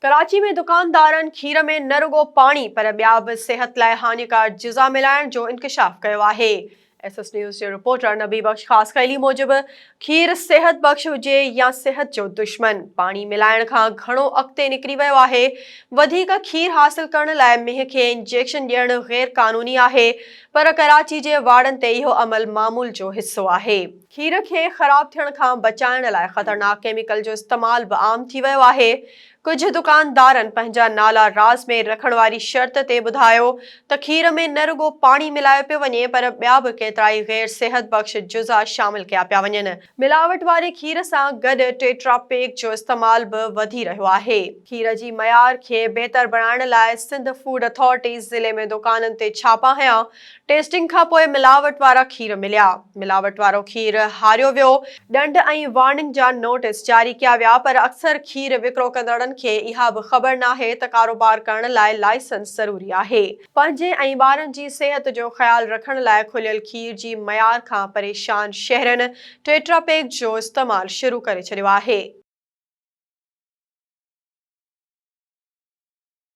कराची में दुकानदारनि खीर में न रुगो पानी पर ॿिया बि सिहत लाइ हानिकार जिज़ा मिलाइण जो इंकशाफ कयो आहे। एसएस न्यूज़ जे रिपोर्टर नबी बख्श ख़ासि ख़ैली मूजिबि खीर सिहत बख़्श हुजे या सिहत जो दुश्मन, पाणी मिलाइण खां घणो अॻिते निकिरी वियो आहे। वधीक खीर हासिल करण लाइ मींहं खे इंजेक्शन ॾियणु गैर क़ानूनी आहे, पर कराची जे वाड़नि ते इहो अमल मामूल जो हिसो आहे। खीर खे ख़राब थियण खां बचाइण लाइ ख़तरनाक केमिकल जो इस्तेमाल बि आम थी वियो आहे। कुझु दुकानदारनि पंहिंजा नाला राज़ में रखण वारी शर्त ते ॿुधायो त खीर में न रुगो पाणी मिलायो पियो वञे, पर ॿिया बि केतिराई गैर सिहत बख़्श जुज़ा शामिल कया पिया वञनि। मिलावट वारे खीर सां गॾु टेट्रापैक जो इस्तेमाल बि वधी रहियो आहे। खीर जी मयार खे बहितर बणाइण लाइ सिंध फूड अथॉरिटी ज़िले में दुकाननि ते छापा हया। टेस्टिंग खां पोइ मिलावट वारा खीर मिलिया। मिलावट वारो खीर हारियो वियो। ॾंड ऐं वार्निंग जा नोटिस जारी कया विया, पर अक्सर खीर विकिरो कंदड़नि खे इहा बि ख़बर नाहे त कारोबार करण लाइ लाइसेंस ज़रूरी आहे। पंहिंजे ऐं ॿारनि जी सिहत जो ख़्यालु रखण लाइ खुलियल खीर जी मयार खां परेशान शहरनि टेट्रापैक जो इस्तेमाल शुरू करे छॾियो आहे।